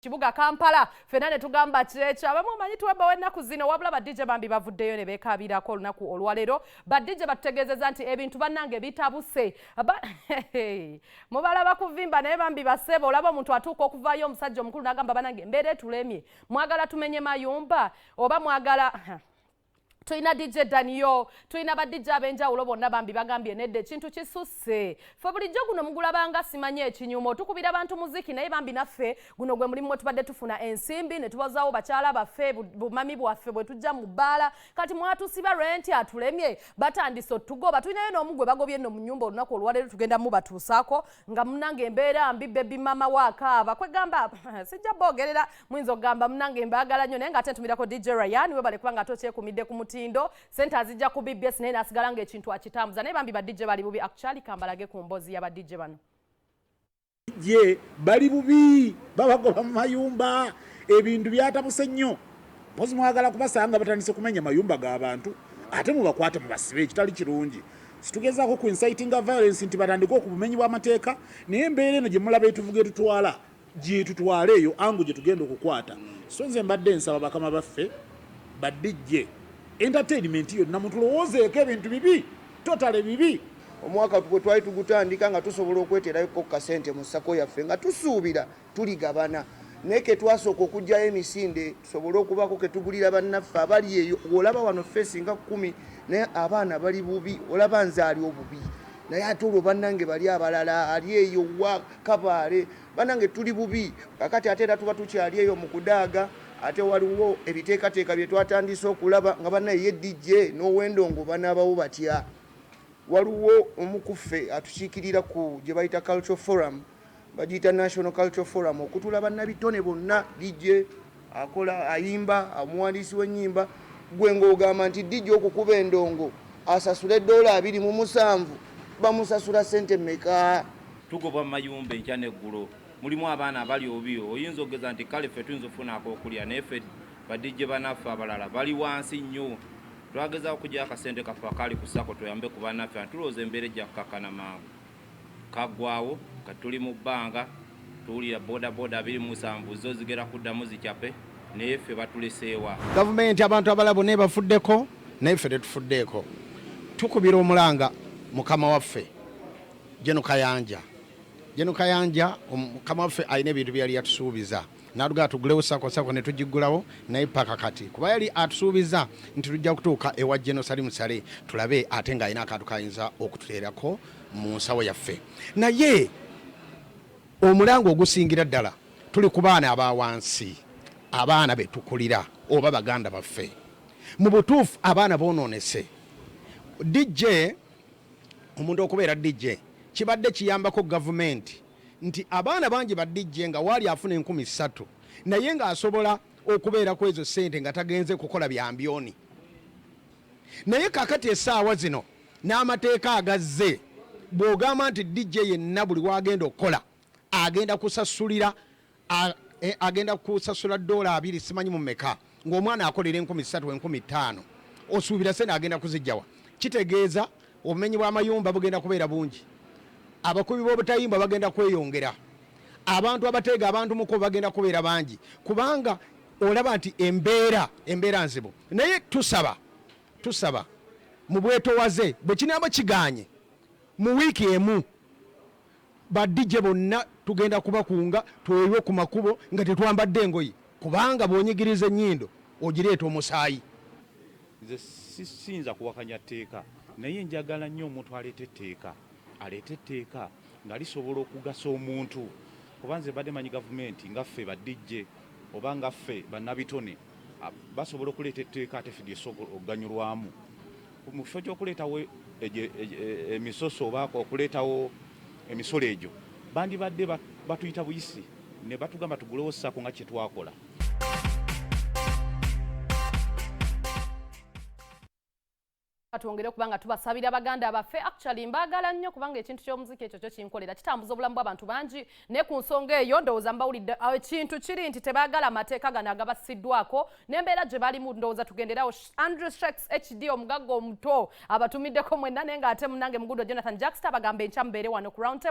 Kibuga Kampala fenane tugamba kirecho abamu manyi tuwaba wennaku zino wabula ba DJ bambi bavuddeyo ne beekabirako olunaku olwalero ba DJ batutegeezezza nti ebintu bannange bitabuse mubalaba kuvimba naye bambi basebo olaba omuntu atuuka okuvaayo omusajja omukulu n'agamba bannange mbeere tulemye mwagala tumenye mayumba oba mwagala Tuina DJ Daniel, tuina ba DJ abenjawulo bonna bambi bagambye nedde kintu kisusse. Fe bulijjo guno mugulabanga simanye ekinyumo tukubira abantu muziki naye bambi naffe guno gwe mulimu tubadde tufuna ensimbi ne tubazaawo bakyala baffe bumami bwaffe bwe tujja mu bbaala kati mwatusiba rent atulemye batandise otugoba tulinayo n'omugwe bagobye nno mu nnyumba olunaku olwaleero tugenda mu batuusaako nga munnange embeera mbi baby mama waakaaba kwegamba sijja boogerera muyinza okugamba munnange mbaagala nnyo naye ng'ate ntumirako DJ Ryan we bale kubanga tokyekumidde ku mutindo sente azijja ku BBS naye nasigala ng'ekintu akitambuza naye bambi ba DJ bali bubi actually kambalage ku mbozi ya ba DJ bano je bali bubi babagoba mu mayumba ebintu byatabuse nnyo mpozi mwagala kubasanga batandise kumenya mayumba g'abantu ate mubakwate mubasibe ekitali kirungi situgezaako ku inciting violence nti batandika okubumenyi bw'amateeka naye embeera eno gye mulaba etuvuge tutwala gye tutwala eyo angu gye tugenda okukwata so nze mbadde nsaba bakama baffe ba DJ entertainment yonna mutulowoozeeko ebintu bibi totale bibi omwaka gwe twali tugutandika nga tusobola okweterako kasente mu ssako yaffe nga tusuubira tuligabana naye ke twasooka okugyayo emisinde tusobole okubaako ke tugulira bannaffe abali eyo olaba wano ffeesi nga 10 naye abaana bali bubi olaba nze ali obubi naye ate olwo bannange bali abalala ali eyo wa kabaale bannange tuli bubi kakati ate era tuba tukyali eyo mu kudaaga ate waliwo ebiteekateeka bye twatandise okulaba nga bannaye ye DJ n'owendongo banaabawo batya waliwo omukuffe atukiikirira ku gye bayita cultural forum bagiyita national cultural forum okutula bannabitone bonna DJ akola ayimba amuwandiisi w'ennyimba gwe ng'ogamba nti DJ okukuba endongo asasula $227 bamusasula sente mmeka tugoba mu mayumba enkya n'eggulo mulimu abaana abali obi oyinza okugeza nti kale ffe tuyinza okufunaako okulya naye ffe ba DJ banaffe abalala bali wansi nnyo twageza okujja akasente kaffe akali ku ssako tuyambe ku bannaffe tulowooza embeera ejja kukakana mangu kaggwawo kati tuli mu bbanga tuwulira bodaboda 27 zo zigera kuddamu zikyape naye ffe batuleseewa gavumenti abantu abalala bonna bafuddeko naye ffe tetufuddeeko tukubira omulanga mukama waffe Jeno Kayanja mukama waffe alina ebintu byali yatusuubiza n'aluga atugulewo sako ne tugigulawo naye paka kati kuba yali atusuubiza nti tujja kutuuka ewa Jeno Salim Sale tulabe ate ng'alina akantu kayinza okututeerako mu nsawo yaffe naye omulango ogusingira ddala tuli ku baana abawansi abaana be tukulira oba baganda baffe mu butuufu abaana boonoonese DJ omuntu okubeera DJ kibadde kiyambako gavumenti nti abaana bangi ba DJ nga wali afuna 13 naye nga asobola okubeera ku ezo sente nga tagenze kukola byambyoni naye kakati essaawa zino n'amateeka agazze bw'ogamba nti DJ yenna buli wagenda okukola agenda kusasula $2 simanyi mu mmeka ng'omwana akolera 13 15 osuubira sente agenda kuzijjawa kitegeeza obumenyi bw'amayumba bugenda kubeera bungi abakubi b'obutayimba bagenda kweyongera abantu abateega abantu muko bagenda kubeera bangi kubanga olaba nti embeera nzibu naye tusaba mu bwetowaze bwe kinaba kiganye mu wiiki emu ba DJ bonna tugenda kubakunga twewe ku makubo nga tetwambadde engoyi kubanga bw'onyigiriza ennyindo ogireeta omusaayi nze siyinza kuwakanya tteeka naye njagala nnyo omuntu aleeta etteeka nga lisobola okugasa omuntu kuba nze badde manyi gavumenti nga ffe ba DJ oba nga ffe bannabitone basobola okuleeta etteeka ate ffe lyesobola okuganyulwamu mu kifo ky'okuleetawo emisoso oba okuleetawo emisolo egyo bandibadde batuyita buyisi ne batugamba tugulewo ssako nga kye twakola Twongere kubanga tubasabira baganda baffe actually mbagala nnyo kubanga ekintu ky'omuziki ekyo kyo kinkolera kitambuza obulamu bw'abantu bangi ne ku nsonga eyo ndowooza mbawulidde ekintu kiri nti tebaagala amateeka gano agabasiddwako n'embeera gye balimu ndowooza tugenderawo Andrew Shakes HD omugagga omuto abatumiddeko mwenna naye ng'ate munnange mugudo Jonathan Jackster bagamba enkya mubeere wano ku round table